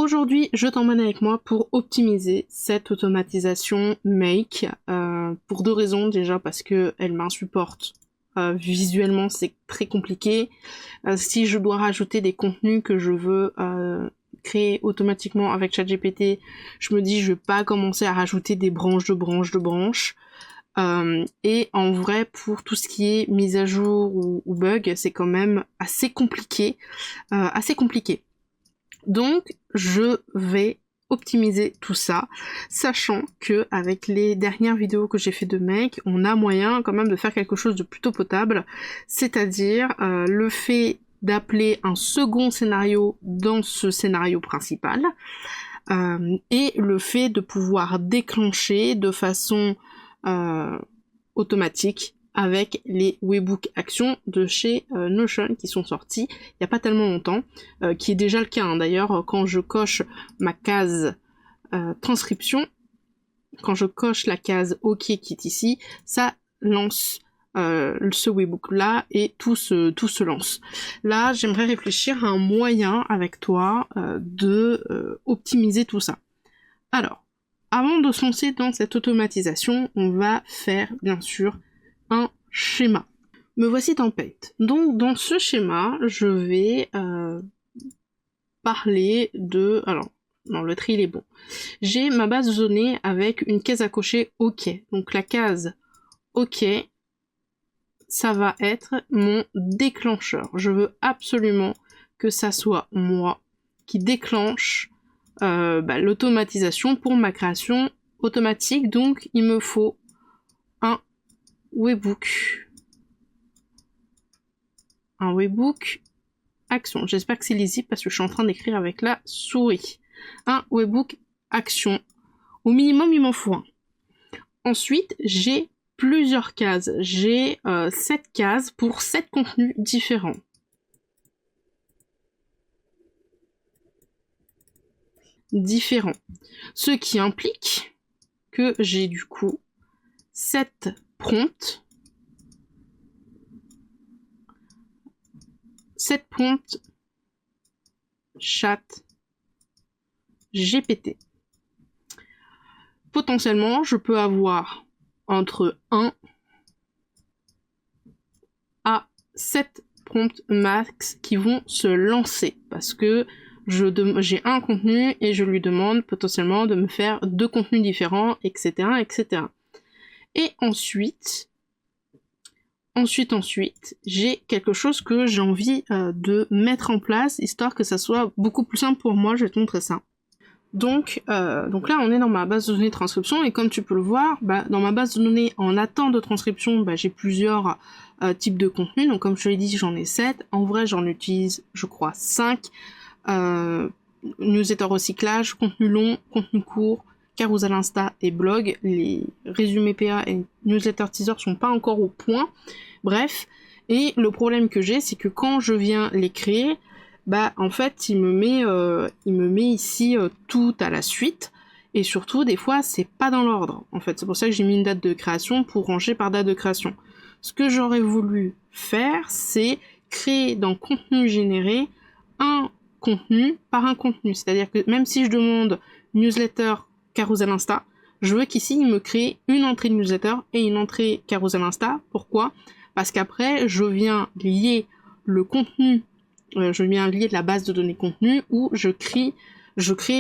Aujourd'hui, je t'emmène avec moi pour optimiser cette automatisation Make, pour deux raisons. Déjà parce que elle m'insupporte. Visuellement, c'est très compliqué. Si je dois rajouter des contenus que je veux créer automatiquement avec ChatGPT, je me dis je vais pas commencer à rajouter des branches de branches. Et en vrai, pour tout ce qui est mise à jour ou bug, c'est quand même assez compliqué. Donc, je vais optimiser tout ça, sachant que avec les dernières vidéos que j'ai fait de Make, on a moyen quand même de faire quelque chose de plutôt potable, c'est-à-dire le fait d'appeler un second scénario dans ce scénario principal, et le fait de pouvoir déclencher de façon automatique avec les Webbook Actions de chez Notion qui sont sortis il n'y a pas tellement longtemps, qui est déjà le cas hein. D'ailleurs, quand je coche ma case transcription, quand je coche la case OK qui est ici, ça lance ce Webbook là et tout se lance. Là, j'aimerais réfléchir à un moyen avec toi de optimiser tout ça. Alors, avant de se lancer dans cette automatisation, on va faire bien sûr un schéma. Me voici dans Paint. Donc dans ce schéma, je vais parler de... Alors, non, le tri il est bon. J'ai ma base de données avec une case à cocher OK. Donc la case OK, ça va être mon déclencheur. Je veux absolument que ça soit moi qui déclenche l'automatisation pour ma création automatique. Donc il me faut un Webbook Action. J'espère que c'est lisible parce que je suis en train d'écrire avec la souris. Un Webbook Action. Au minimum, il m'en faut un. Ensuite, j'ai plusieurs cases. J'ai 7 cases pour 7 contenus différents. Ce qui implique que j'ai du coup 7 prompts. 7 prompts chat GPT. Potentiellement, je peux avoir entre 1 à 7 prompts max qui vont se lancer parce que j'ai un contenu et je lui demande potentiellement de me faire 2 contenus différents, etc. Et ensuite, j'ai quelque chose que j'ai envie de mettre en place, histoire que ça soit beaucoup plus simple pour moi. Je vais te montrer ça. Donc là, on est dans ma base de données de transcription, et comme tu peux le voir, dans ma base de données en attente de transcription, j'ai plusieurs types de contenus. Donc comme je te l'ai dit, j'en ai 7. En vrai, j'en utilise, je crois, 5. Newsletter recyclage, contenu long, contenu court, carousel Insta et blog. Les résumés PA et newsletter teaser sont pas encore au point. Bref, et le problème que j'ai, c'est que quand je viens les créer, en fait, il me met ici tout à la suite, et surtout, des fois, c'est pas dans l'ordre. En fait, c'est pour ça que j'ai mis une date de création pour ranger par date de création. Ce que j'aurais voulu faire, c'est créer dans contenu généré un contenu par un contenu. C'est-à-dire que même si je demande newsletter carousel Insta, je veux qu'ici, il me crée une entrée de newsletter et une entrée carousel Insta. Pourquoi ? Parce qu'après, je viens lier le contenu, je viens lier de la base de données contenu où je crée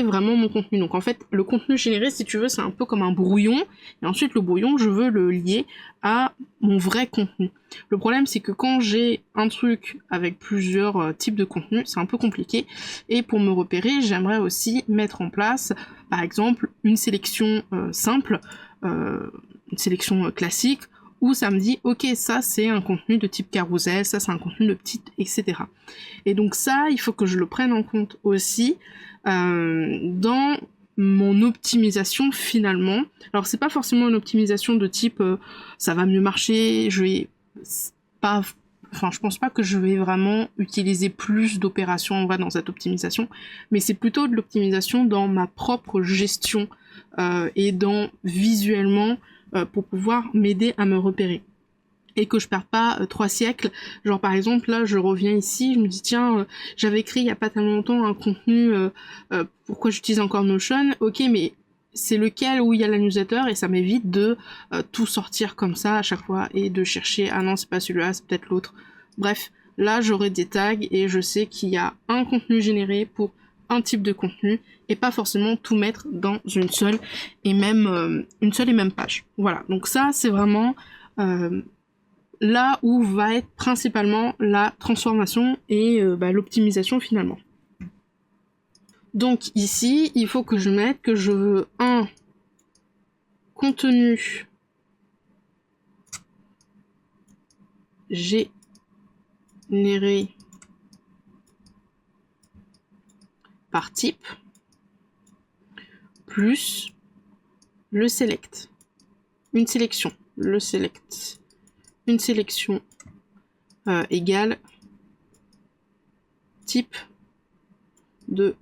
vraiment mon contenu. Donc en fait, le contenu généré, si tu veux, c'est un peu comme un brouillon. Et ensuite, le brouillon, je veux le lier à mon vrai contenu. Le problème, c'est que quand j'ai un truc avec plusieurs types de contenus, c'est un peu compliqué. Et pour me repérer, j'aimerais aussi mettre en place, par exemple, une sélection simple, une sélection classique, où ça me dit, ok, ça c'est un contenu de type carousel, ça c'est un contenu de petit, etc. Et donc ça, il faut que je le prenne en compte aussi dans mon optimisation finalement. Alors c'est pas forcément une optimisation de type ça va mieux marcher, je pense pas que je vais vraiment utiliser plus d'opérations en vrai dans cette optimisation, mais c'est plutôt de l'optimisation dans ma propre gestion et dans visuellement pour pouvoir m'aider à me repérer. et que je perds pas 3 siècles. Genre par exemple là je reviens ici, je me dis tiens j'avais écrit il y a pas tellement longtemps un contenu pourquoi j'utilise encore Notion, ok mais c'est lequel où il y a la newsletter et ça m'évite de tout sortir comme ça à chaque fois et de chercher ah non c'est pas celui-là c'est peut-être l'autre. Bref, là j'aurai des tags et je sais qu'il y a un contenu généré pour un type de contenu et pas forcément tout mettre dans une seule et même page. Voilà, donc ça c'est vraiment là où va être principalement la transformation et l'optimisation finalement. Donc ici, il faut que je mette que je veux un contenu généré par type plus le select. Une sélection. Le select. Une sélection égale type de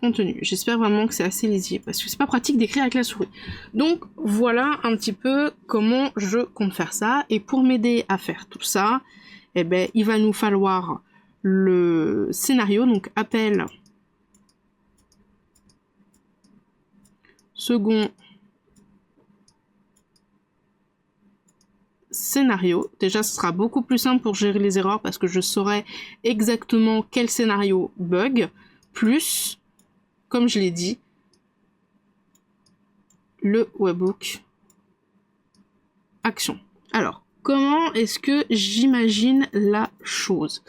contenu. J'espère vraiment que c'est assez lisible parce que c'est pas pratique d'écrire avec la souris. Donc voilà un petit peu comment je compte faire ça. Et pour m'aider à faire tout ça, eh ben, il va nous falloir le scénario, donc appel second scénario. Déjà, ce sera beaucoup plus simple pour gérer les erreurs parce que je saurai exactement quel scénario bug, plus, comme je l'ai dit, le webhook action. Alors, comment est-ce que j'imagine la chose ?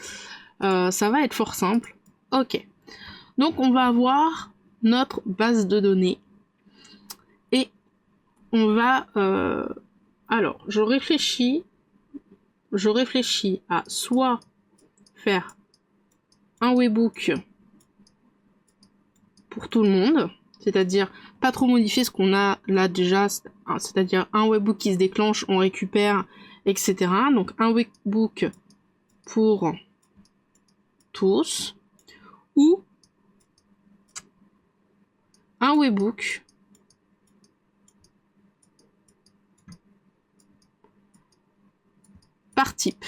Ça va être fort simple. Ok. Donc, on va avoir notre base de données et on va... alors, je réfléchis à soit faire un webhook pour tout le monde, c'est-à-dire pas trop modifier ce qu'on a là déjà, c'est-à-dire un webhook qui se déclenche, on récupère, etc. Donc un webhook pour tous, ou un webhook par type.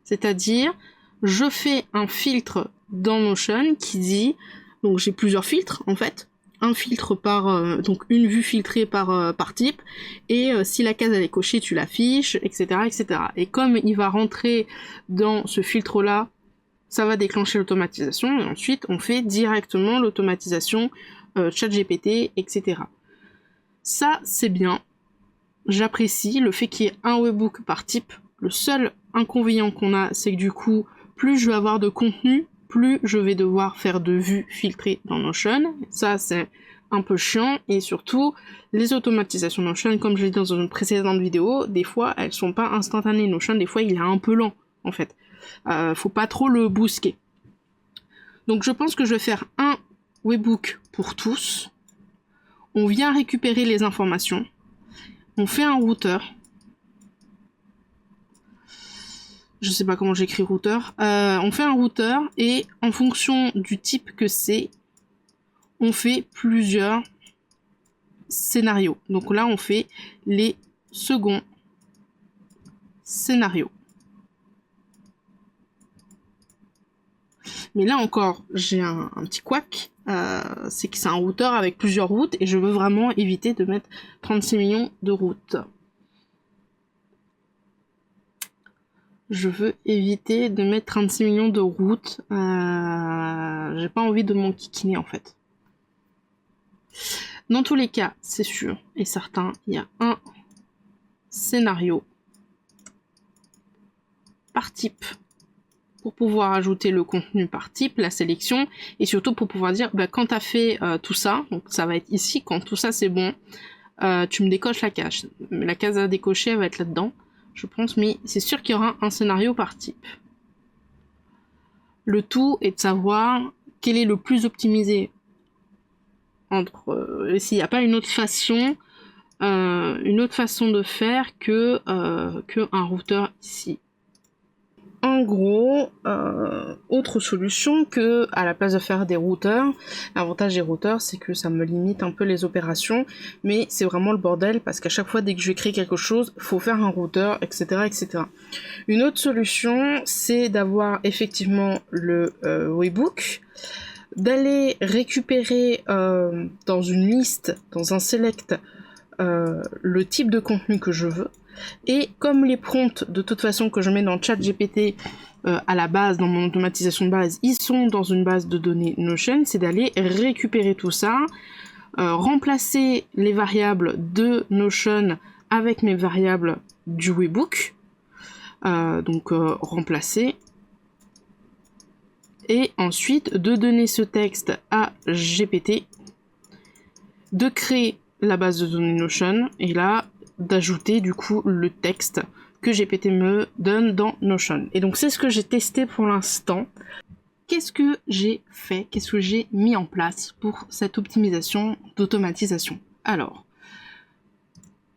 C'est-à-dire, je fais un filtre dans Notion qui dit, donc j'ai plusieurs filtres en fait, un filtre par, donc une vue filtrée par type, et si la case elle est cochée, tu l'affiches, etc., etc. Et comme il va rentrer dans ce filtre-là, ça va déclencher l'automatisation, et ensuite on fait directement l'automatisation ChatGPT, etc. Ça, c'est bien. J'apprécie le fait qu'il y ait un webhook par type. Le seul inconvénient qu'on a, c'est que du coup, plus je vais avoir de contenu, plus je vais devoir faire de vues filtrées dans Notion. Ça, c'est un peu chiant. Et surtout, les automatisations Notion, comme je l'ai dit dans une précédente vidéo, des fois, elles sont pas instantanées. Notion, des fois, il est un peu lent, en fait. Faut pas trop le bousquer. Donc, je pense que je vais faire un webhook pour tous. On vient récupérer les informations. On fait un routeur. Je sais pas comment j'écris routeur. On fait un routeur et en fonction du type que c'est, on fait plusieurs scénarios. Donc là, on fait les seconds scénarios. Mais là encore, j'ai un petit couac. C'est que c'est un routeur avec plusieurs routes et je veux vraiment éviter de mettre 36 millions de routes. Je veux éviter de mettre 36 millions de routes. J'ai pas envie de m'enquiquiner en fait. Dans tous les cas, c'est sûr et certain, il y a un scénario par type pour pouvoir ajouter le contenu par type, la sélection, et surtout pour pouvoir dire, bah, quand tu as fait tout ça, donc ça va être ici, quand tout ça c'est bon, tu me décoches la case. La case à décocher, elle va être là-dedans, je pense, mais c'est sûr qu'il y aura un scénario par type. Le tout est de savoir quel est le plus optimisé entre... s'il n'y a pas une autre façon de faire que un routeur ici. en gros, autre solution que à la place de faire des routeurs, l'avantage des routeurs c'est que ça me limite un peu les opérations, mais c'est vraiment le bordel parce qu'à chaque fois dès que je vais créer quelque chose, faut faire un routeur, etc. etc. Une autre solution c'est d'avoir effectivement le webbook, d'aller récupérer dans une liste, dans un select, le type de contenu que je veux. Et comme les prompts, de toute façon, que je mets dans ChatGPT à la base, dans mon automatisation de base, ils sont dans une base de données Notion, c'est d'aller récupérer tout ça, remplacer les variables de Notion avec mes variables du webbook, remplacer, et ensuite de donner ce texte à GPT, de créer la base de données Notion, et là, d'ajouter du coup le texte que GPT me donne dans Notion. Et donc c'est ce que j'ai testé pour l'instant. Qu'est-ce que j'ai fait? Qu'est-ce que j'ai mis en place pour cette optimisation d'automatisation? Alors,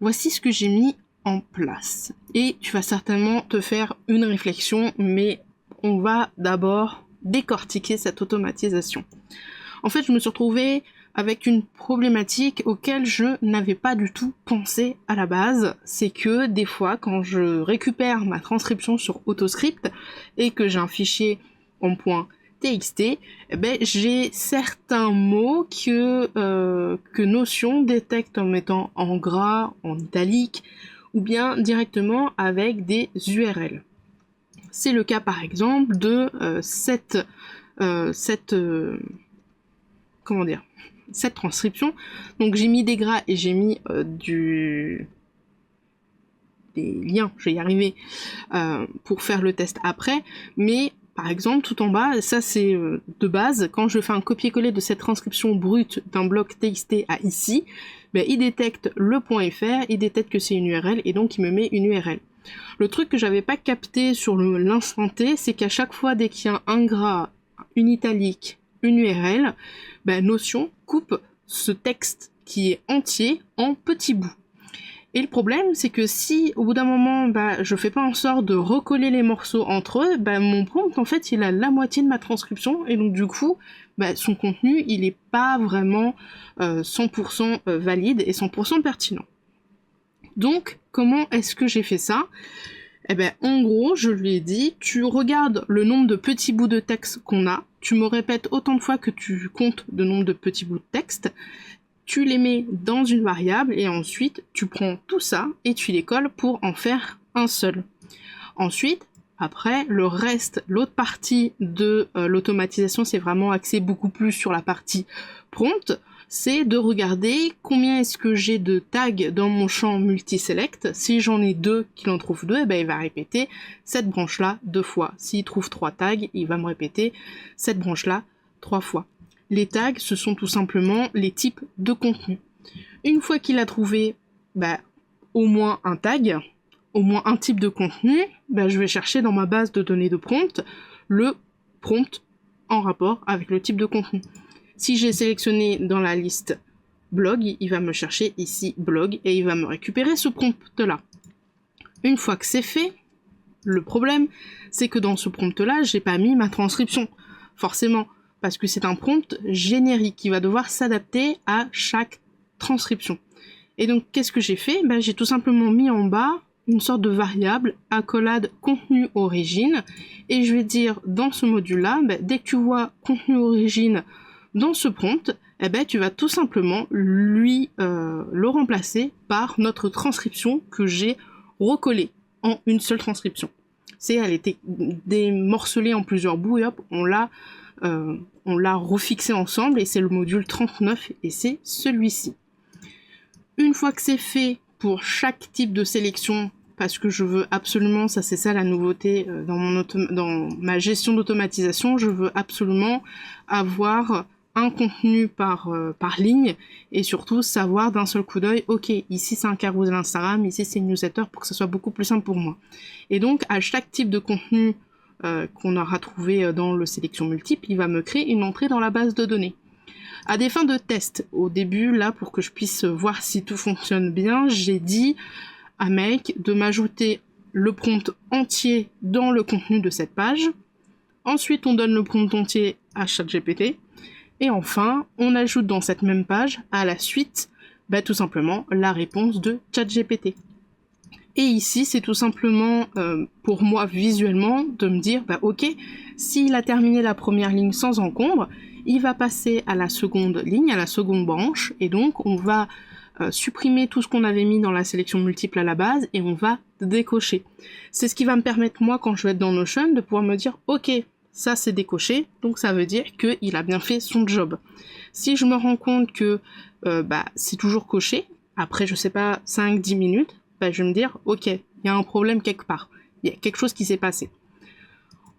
voici ce que j'ai mis en place. Et tu vas certainement te faire une réflexion, mais on va d'abord décortiquer cette automatisation. En fait, je me suis retrouvée avec une problématique auquel je n'avais pas du tout pensé à la base, c'est que des fois quand je récupère ma transcription sur AutoScript et que j'ai un fichier en .txt, j'ai certains mots que Notion détecte en mettant en gras, en italique, ou bien directement avec des URL. C'est le cas par exemple de cette transcription. Donc j'ai mis des gras et j'ai mis des liens, je vais y arriver, pour faire le test après, mais par exemple tout en bas, ça c'est de base, quand je fais un copier-coller de cette transcription brute d'un bloc TXT à ici, il détecte le .fr, il détecte que c'est une URL et donc il me met une URL. Le truc que j'avais pas capté sur l'instant T, c'est qu'à chaque fois dès qu'il y a un gras, une italique, une URL, Notion coupe ce texte qui est entier en petits bouts. Et le problème, c'est que si au bout d'un moment, je fais pas en sorte de recoller les morceaux entre eux, mon prompt, en fait, il a la moitié de ma transcription, et donc du coup, son contenu, il est pas vraiment 100% valide et 100% pertinent. Donc, comment est-ce que j'ai fait ça? En gros, je lui ai dit, tu regardes le nombre de petits bouts de texte qu'on a, tu me répètes autant de fois que tu comptes le nombre de petits bouts de texte, tu les mets dans une variable et ensuite tu prends tout ça et tu les colles pour en faire un seul. Ensuite, après, le reste, l'autre partie de l'automatisation, c'est vraiment axé beaucoup plus sur la partie prompt, c'est de regarder combien est-ce que j'ai de tags dans mon champ multiselect. Si j'en ai 2, qu'il en trouve 2, il va répéter cette branche-là 2 fois. S'il trouve 3 tags, il va me répéter cette branche-là 3 fois. Les tags, ce sont tout simplement les types de contenu. Une fois qu'il a trouvé au moins un tag, au moins un type de contenu, je vais chercher dans ma base de données de prompt le prompt en rapport avec le type de contenu. Si j'ai sélectionné dans la liste blog, il va me chercher ici blog et il va me récupérer ce prompt-là. Une fois que c'est fait, le problème, c'est que dans ce prompt-là, j'ai pas mis ma transcription. Forcément, parce que c'est un prompt générique qui va devoir s'adapter à chaque transcription. Et donc, qu'est-ce que j'ai fait? J'ai tout simplement mis en bas une sorte de variable accolade contenu origine et je vais dire dans ce module-là, dès que tu vois contenu origine dans ce prompt, tu vas tout simplement le remplacer par notre transcription que j'ai recollée en une seule transcription. Elle était démorcelée en plusieurs bouts et hop, on l'a refixé ensemble et c'est le module 39 et c'est celui-ci. Une fois que c'est fait pour chaque type de sélection, parce que je veux absolument, c'est ça la nouveauté dans ma gestion d'automatisation, je veux absolument avoir un contenu par ligne et surtout savoir d'un seul coup d'œil, ok, ici c'est un carousel Instagram, ici c'est une newsletter pour que ce soit beaucoup plus simple pour moi. Et donc à chaque type de contenu qu'on aura trouvé dans le sélection multiple, il va me créer une entrée dans la base de données. À des fins de test, au début, là, pour que je puisse voir si tout fonctionne bien, j'ai dit à Make de m'ajouter le prompt entier dans le contenu de cette page. Ensuite, on donne le prompt entier à ChatGPT. Et enfin, on ajoute dans cette même page, à la suite, tout simplement la réponse de ChatGPT. Et ici, c'est tout simplement, pour moi, visuellement, de me dire, ok, s'il a terminé la première ligne sans encombre, il va passer à la seconde ligne, à la seconde branche, et donc on va supprimer tout ce qu'on avait mis dans la sélection multiple à la base, et on va décocher. C'est ce qui va me permettre, moi, quand je vais être dans Notion, de pouvoir me dire, ok, ça c'est décoché, donc ça veut dire qu'il a bien fait son job. Si je me rends compte que c'est toujours coché, après, je sais pas, 5-10 minutes, je vais me dire, ok, il y a un problème quelque part, il y a quelque chose qui s'est passé.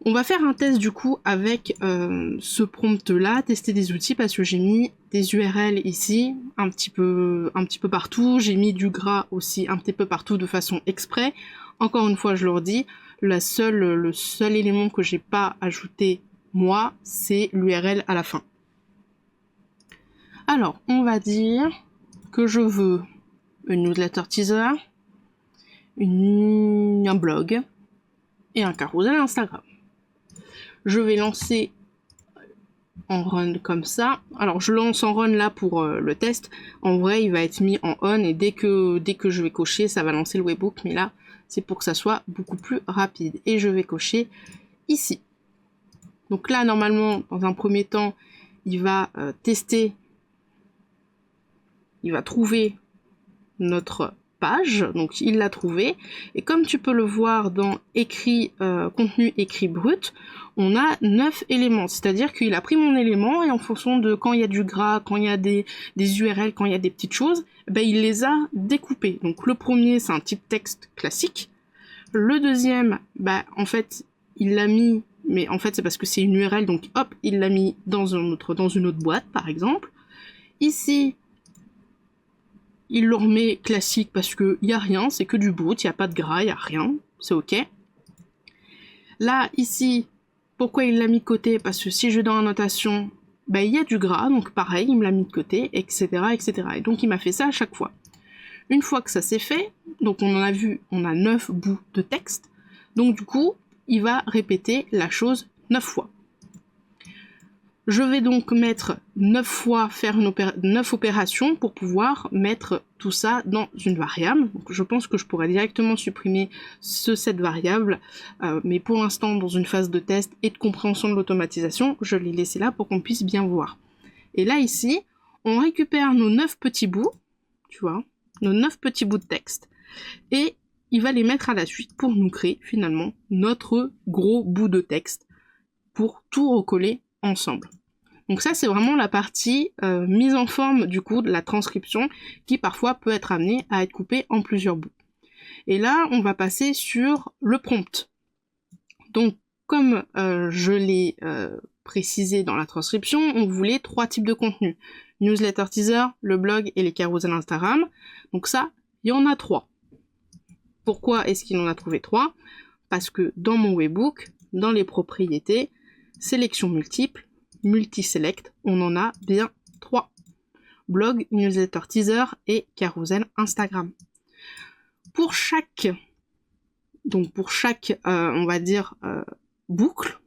On va faire un test du coup avec ce prompt-là, tester des outils, parce que j'ai mis des URL ici, un petit peu partout, j'ai mis du gras aussi un petit peu partout de façon exprès. Encore une fois, je le redis, le seul élément que j'ai pas ajouté, moi, c'est l'URL à la fin. Alors, on va dire que je veux une newsletter teaser, un blog et un carousel Instagram. Je vais lancer en run comme ça. Alors je lance en run là pour le test. En vrai, il va être mis en on et dès que je vais cocher, ça va lancer le webhook. Mais là, c'est pour que ça soit beaucoup plus rapide. Et je vais cocher ici. Donc là, normalement, dans un premier temps, il va tester. Il va trouver notre page, donc il l'a trouvé, et comme tu peux le voir dans écrit contenu écrit brut, on a 9 éléments, c'est-à-dire qu'il a pris mon élément et en fonction de quand il y a du gras, quand il y a des URL, quand il y a des petites choses, il les a découpés. Donc le premier c'est un type texte classique, le deuxième en fait il l'a mis, mais en fait c'est parce que c'est une URL, donc hop il l'a mis dans une autre boîte par exemple. Ici il le remet classique parce qu'il n'y a rien, c'est que du brut, il n'y a pas de gras, il n'y a rien, c'est ok. Là, ici, pourquoi il l'a mis de côté? Parce que si je vais dans la notation, il y a du gras, donc pareil, il me l'a mis de côté, etc., etc. Et donc il m'a fait ça à chaque fois. Une fois que ça c'est fait, donc on en a vu, on a 9 bouts de texte, donc du coup, il va répéter la chose 9 fois. Je vais donc mettre 9 fois, faire 9 opérations pour pouvoir mettre tout ça dans une variable. Donc je pense que je pourrais directement supprimer cette variable, mais pour l'instant, dans une phase de test et de compréhension de l'automatisation, je l'ai laissé là pour qu'on puisse bien voir. Et là, ici, on récupère nos 9 petits bouts, tu vois, nos 9 petits bouts de texte, et il va les mettre à la suite pour nous créer finalement notre gros bout de texte pour tout recoller ensemble. Donc ça c'est vraiment la partie mise en forme du coup de la transcription qui parfois peut être amenée à être coupée en plusieurs bouts. Et là on va passer sur le prompt. Donc comme je l'ai précisé dans la transcription, on voulait 3 types de contenus. Newsletter teaser, le blog et les carousels Instagram. Donc ça, il y en a 3. Pourquoi est-ce qu'il en a trouvé 3? Parce que dans mon webbook, dans les propriétés, sélection multiple, multi-select, on en a bien 3. Blog, newsletter teaser et carousel Instagram. Pour chaque on va dire boucle,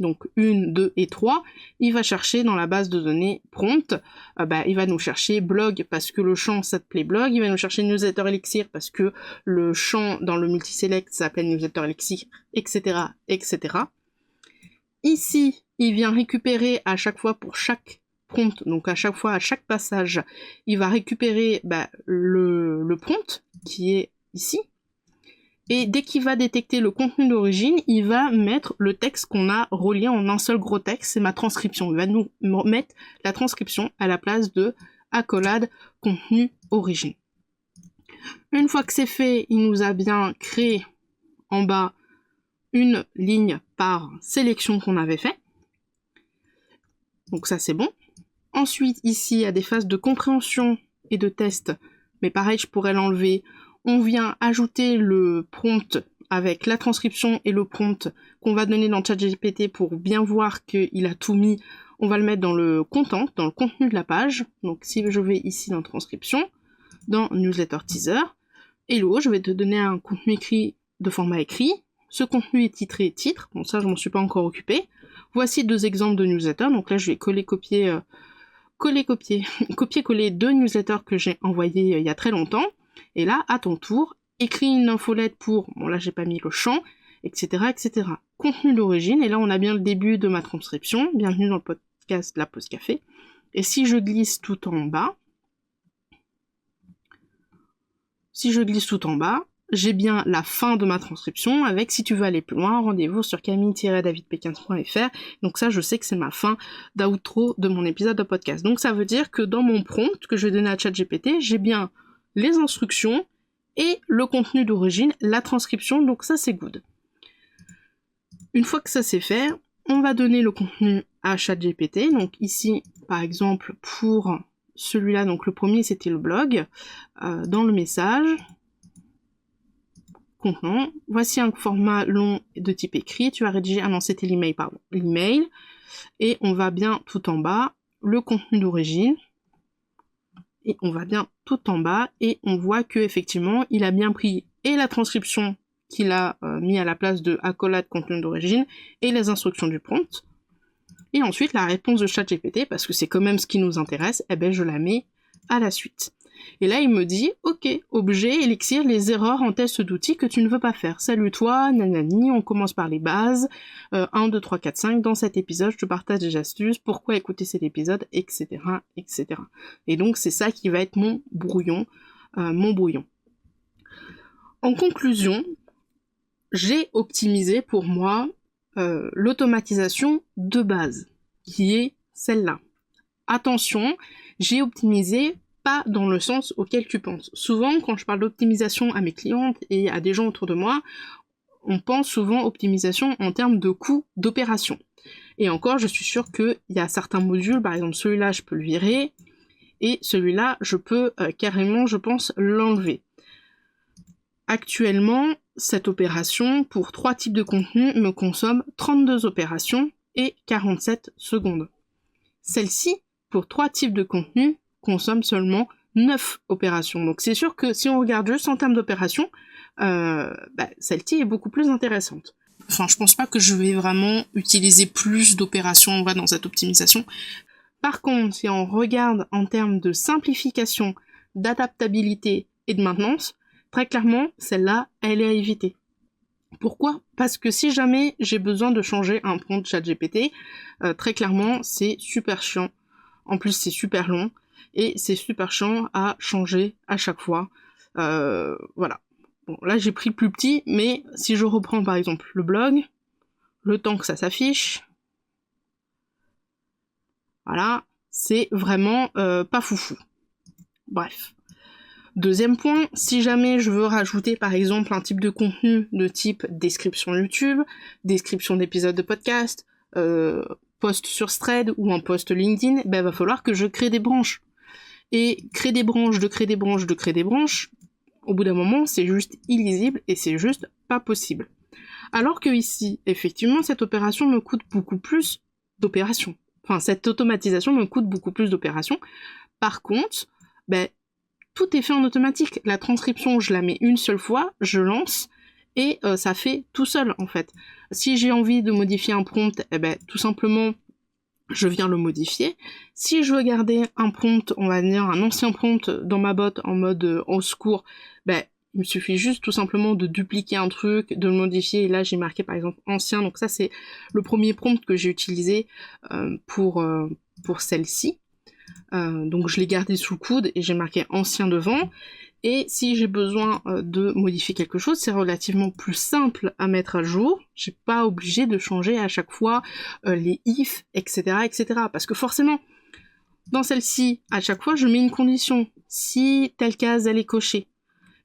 donc 1, 2 et 3, il va chercher dans la base de données prompt, il va nous chercher blog parce que le champ s'appelait blog, il va nous chercher newsletter elixir parce que le champ dans le multi-select s'appelle newsletter elixir, etc., etc. Ici, il vient récupérer à chaque fois pour chaque prompt, donc à chaque fois, à chaque passage, il va récupérer le prompt qui est ici. Et dès qu'il va détecter le contenu d'origine, il va mettre le texte qu'on a relié en un seul gros texte, c'est ma transcription. Il va nous mettre la transcription à la place de accolade contenu origine. Une fois que c'est fait, il nous a bien créé en bas une ligne par sélection qu'on avait fait. Donc ça c'est bon. Ensuite ici il y a des phases de compréhension et de test, mais pareil je pourrais l'enlever. On vient ajouter le prompt avec la transcription et le prompt qu'on va donner dans ChatGPT pour bien voir qu'il a tout mis. On va le mettre dans le content, dans le contenu de la page. Donc si je vais ici dans transcription, dans newsletter teaser, hello, je vais te donner un contenu écrit de format écrit. Ce contenu est titré titre. Bon, ça, je m'en suis pas encore occupée. Voici 2 exemples de newsletters. Donc là, je vais copier-coller 2 newsletters que j'ai envoyés il y a très longtemps. Et là, à ton tour, écris une infolette pour, bon là, j'ai pas mis le champ, etc., etc. Contenu d'origine. Et là, on a bien le début de ma transcription. Bienvenue dans le podcast La Pause Café. Et si je glisse tout en bas, j'ai bien la fin de ma transcription avec si tu veux aller plus loin, rendez-vous sur camille-davidpekins.fr. Donc ça, je sais que c'est ma fin d'outro de mon épisode de podcast. Donc ça veut dire que dans mon prompt que je vais donner à ChatGPT, j'ai bien les instructions et le contenu d'origine, la transcription, donc ça c'est good. Une fois que ça c'est fait, on va donner le contenu à ChatGPT. Donc ici, par exemple, pour celui-là, donc le premier c'était le blog, dans le message, contenant, voici un format long de type écrit, tu as rédigé, ah non c'était l'email, pardon, l'email, et on va bien tout en bas, le contenu d'origine, et on va bien tout en bas, et on voit que effectivement il a bien pris et la transcription qu'il a mis à la place de accolade contenu d'origine, et les instructions du prompt, et ensuite la réponse de ChatGPT, parce que c'est quand même ce qui nous intéresse, eh ben je la mets à la suite. Et là, il me dit, ok, objet, élixir, les erreurs en test d'outils que tu ne veux pas faire. Salut toi, nanani, on commence par les bases, 1, 2, 3, 4, 5, dans cet épisode, je te partage des astuces, pourquoi écouter cet épisode, etc., etc. Et donc, c'est ça qui va être mon brouillon. En conclusion, j'ai optimisé pour moi l'automatisation de base, qui est celle-là. Attention, j'ai optimisé pas dans le sens auquel tu penses. Souvent, quand je parle d'optimisation à mes clientes et à des gens autour de moi, on pense souvent optimisation en termes de coût d'opération. Et encore, je suis sûre qu'il y a certains modules, par exemple celui-là, je peux le virer, et celui-là, je peux carrément, je pense, l'enlever. Actuellement, cette opération, pour 3 types de contenus, me consomme 32 opérations et 47 secondes. Celle-ci, pour 3 types de contenus, consomme seulement 9 opérations. Donc c'est sûr que si on regarde juste en termes d'opérations, celle-ci est beaucoup plus intéressante. Enfin, je pense pas que je vais vraiment utiliser plus d'opérations dans cette optimisation. Par contre, si on regarde en termes de simplification, d'adaptabilité et de maintenance, très clairement, celle-là, elle est à éviter. Pourquoi ? Parce que si jamais j'ai besoin de changer un prompt ChatGPT, très clairement, c'est super chiant. En plus, c'est super long. Et c'est super chiant à changer à chaque fois. Voilà. Bon, là, j'ai pris le plus petit, mais si je reprends par exemple le blog, le temps que ça s'affiche, voilà, c'est vraiment pas foufou. Bref. Deuxième point, si jamais je veux rajouter par exemple un type de contenu de type description YouTube, description d'épisode de podcast, post sur Thread ou un post LinkedIn, va falloir que je crée des branches. Et créer des branches, au bout d'un moment, c'est juste illisible et c'est juste pas possible. Alors que ici, effectivement, cette opération me coûte beaucoup plus d'opérations. Enfin, cette automatisation me coûte beaucoup plus d'opérations. Par contre, tout est fait en automatique. La transcription, je la mets une seule fois, je lance, et ça fait tout seul, en fait. Si j'ai envie de modifier un prompt, tout simplement, je viens le modifier. Si je veux garder un prompt, on va dire un ancien prompt dans ma botte en mode au secours, il me suffit juste tout simplement de dupliquer un truc, de le modifier, et là j'ai marqué par exemple ancien, donc ça c'est le premier prompt que j'ai utilisé pour celle-ci. Donc je l'ai gardé sous le coude et j'ai marqué ancien devant. Et si j'ai besoin de modifier quelque chose, c'est relativement plus simple à mettre à jour. J'ai pas obligé de changer à chaque fois les if, etc., etc. Parce que forcément, dans celle-ci, à chaque fois, je mets une condition. Si telle case, elle est cochée.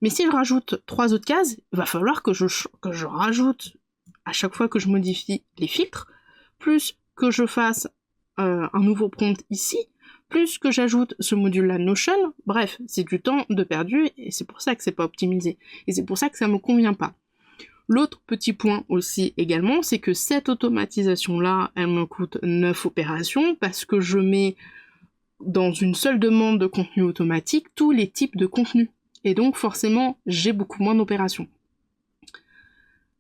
Mais si je rajoute 3 autres cases, il va falloir que je rajoute à chaque fois que je modifie les filtres, plus que je fasse un nouveau prompt ici, plus que j'ajoute ce module-là Notion. Bref, c'est du temps de perdu, et c'est pour ça que c'est pas optimisé. Et c'est pour ça que ça me convient pas. L'autre petit point aussi également, c'est que cette automatisation-là, elle me coûte 9 opérations, parce que je mets dans une seule demande de contenu automatique tous les types de contenus. Et donc forcément, j'ai beaucoup moins d'opérations.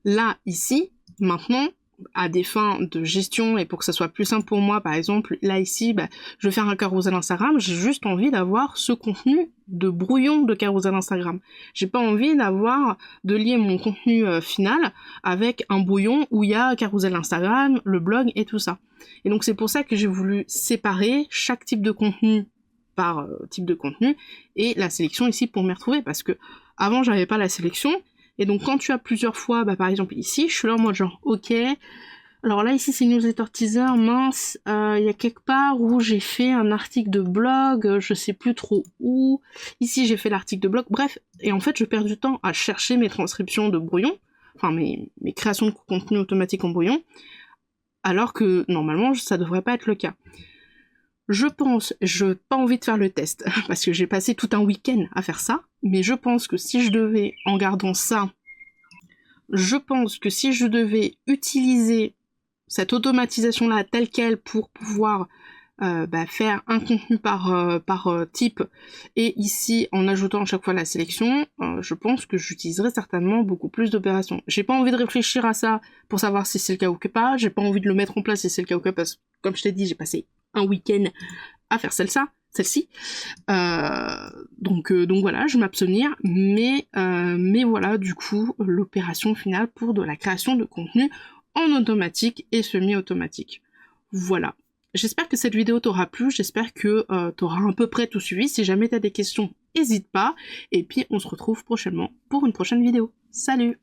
Là, ici, maintenant, à des fins de gestion et pour que ça soit plus simple pour moi, par exemple, là ici, je vais faire un carousel Instagram, j'ai juste envie d'avoir ce contenu de brouillon de carousel Instagram. J'ai pas envie de lier mon contenu final avec un brouillon où il y a carousel Instagram, le blog et tout ça. Et donc c'est pour ça que j'ai voulu séparer chaque type de contenu par type de contenu et la sélection ici pour m'y retrouver, parce que avant j'avais pas la sélection. Et donc quand tu as plusieurs fois, par exemple ici, je suis là en mode genre, ok, alors là ici c'est newsletter teaser, mince, il y a quelque part où j'ai fait un article de blog, je sais plus trop où, ici j'ai fait l'article de blog, bref, et en fait je perds du temps à chercher mes transcriptions de brouillon, enfin mes créations de contenu automatique en brouillon, alors que normalement ça devrait pas être le cas. Je pense, je n'ai pas envie de faire le test, parce que j'ai passé tout un week-end à faire ça, mais je pense que si je devais, en gardant ça, je pense que si je devais utiliser cette automatisation-là telle quelle pour pouvoir faire un contenu par type, et ici, en ajoutant à chaque fois la sélection, je pense que j'utiliserais certainement beaucoup plus d'opérations. J'ai pas envie de réfléchir à ça pour savoir si c'est le cas ou pas, j'ai pas envie de le mettre en place si c'est le cas ou pas, parce que, comme je t'ai dit, j'ai passé un week-end à faire celle-ci. Donc voilà, je vais m'abstenir, mais voilà, du coup, l'opération finale pour de la création de contenu en automatique et semi-automatique. Voilà. J'espère que cette vidéo t'aura plu, j'espère que t'auras à peu près tout suivi. Si jamais t'as des questions, n'hésite pas. Et puis on se retrouve prochainement pour une prochaine vidéo. Salut!